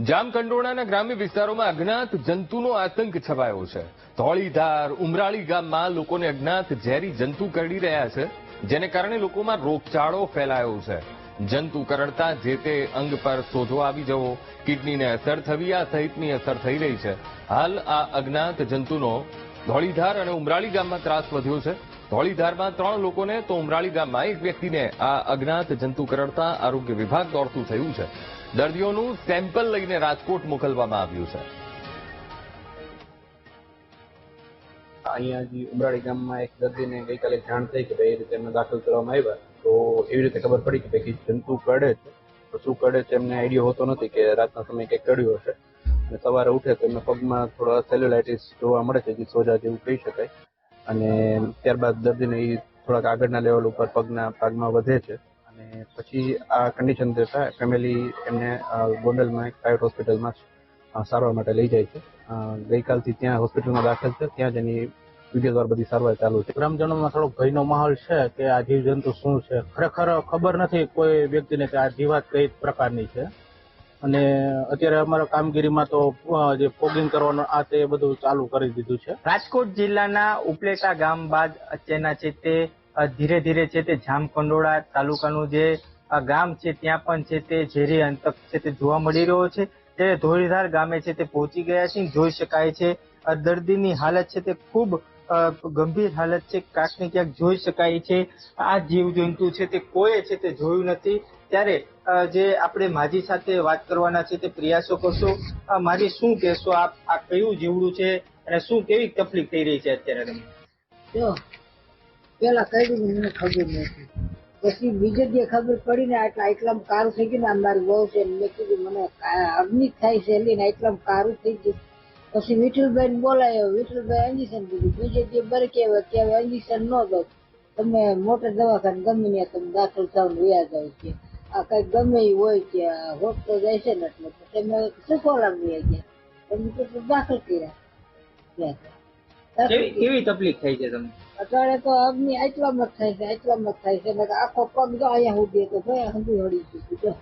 જામકંડોરણાના ગ્રામ્ય વિસ્તારોમાં અજ્ઞાત જંતુનો આતંક છવાયો છે। ધોળીધાર ઉમરાળી ગામમાં લોકોને અજ્ઞાત ઝેરી જંતુ કરડી રહ્યા છે, જેને કારણે લોકોમાં રોગચાળો ફેલાયો છે। જંતુ કરડતા જે તે અંગ પર સોજો આવી જવો, કિડનીને અસર થવી આ સહિતની અસર થઈ રહી છે। હાલ આ અજ્ઞાત જંતુનો ધોળીધાર અને ઉમરાળી ગામમાં ત્રાસ વધ્યો છે। ધોળીધારમાં 3 લોકોને તો ઉમરાળી ગામમાં એક વ્યક્તિને આ અજ્ઞાત જંતુ કરડતા આરોગ્ય વિભાગ દોડતું થયું છે। દર્દીઓનું સેમ્પલ લઈને રાજકોટ મોકલવામાં આવ્યું છે। અહીંયા જે ઉમરાળી ગામમાં એક દર્દીને ગઈકાલે જાણ થઈ કે ભાઈ એ રીતે એમને દાખલ કરવામાં આવ્યા, તો એવી રીતે ખબર પડી કે ભાઈ જંતુ કરડે છે, તો શું કરડે છે એમને આઈડિયા હોતો નથી કે રાતના સમયે કંઈક કરડ્યું હશે, અને સવારે ઉઠે તો એમના પગમાં થોડા સેલ્યુલાઇટિસ જોવા મળે છે, જે સોજા જેવું કહી શકાય, અને ત્યારબાદ દર્દીને એ થોડાક આગળના લેવલ ઉપર પગના ભાગમાં વધે છે, અને પછી આ કન્ડિશન દેતા ફેમિલી એમને ગોંડલમાં એક પ્રાઇવેટ હોસ્પિટલમાં સારવાર માટે લઈ જાય છે। ગઈકાલથી ત્યાં હોસ્પિટલમાં દાખલ છે, ત્યાં જ એની વિગતવાર બધી સારવાર ચાલુ છે। ગ્રામજનોમાં થોડોક ભયનો માહોલ છે કે આ જીવજંતુ શું છે, ખરેખર ખબર નથી કોઈ વ્યક્તિને કે આ જીવાત કઈ પ્રકારની છે, અને અત્યારે અમારા કામગીરીમાં તો જે ફોગિંગ કરવાનું આ તે બધું ચાલુ કરી દીધું છે। રાજકોટ જિલ્લાના ઉપલેટા ગામ બાદ અત્યારના છે તે ધીરે ધીરે છે તે જામકંડોરણા તાલુકાનું જે ગામ છે ત્યાં પણ છે તે ઝેરી આતંક છે તે જોવા મળી રહ્યો છે। ત્યારે ધોળીધાર ગામે છે તે પહોંચી ગયા છે, જોઈ શકાય છે દર્દીની હાલત છે તે ખૂબ ગંભીર હાલત છે, ક્યાંક ને ક્યાંક જોઈ શકાય છે આ જીવજંતુ છે તે કોઈ છે તે જોયું નથી। ત્યારે જે આપણે માજી સાથે વાત કરવાના છે તે પ્રયાસો કરશો। માજી, શું કહેશો આપ, આ કયું જીવડું છે અને શું કેવી તકલીફ થઈ રહી છે અત્યારે તમને? જો પેલા કઈ મને ખબર નથી, પછી બીજે દી ખબર પડી ને એટલામાં કારું થઈ ગયું ને મારી બહુ છે, મેં કીધું મને અગ્નિ થાય છે એટલે એટલામાં કારું થઈ ગયું। પછી વિઠ્ઠલભાઈ બોલાયો, વિઠ્ઠલભાઈ ઇન્જેક્શન દીધું, બીજે દી બર કે ઇન્જેક્શન ન દો, તમે મોટા દવાખાને ગમે ત્યાં તમે દાખલ થાવ ને વ્યાજ જાવ છે, આ કઈ ગમે એ હોય કે હોત તો જાય છે ને, એટલે તમે સુખોલા વ્યા ગયા, તમે તો દાખલ કર્યા। કેવી તકલીફ થઈ છે તમને? અત્યારે તો અગ્નિ એટલામાં જ થાય છે, એટલામાં જ થાય છે, આખો પગ જો અહીંયા સુધી તો ભાઈ હંધું હળી ગયું,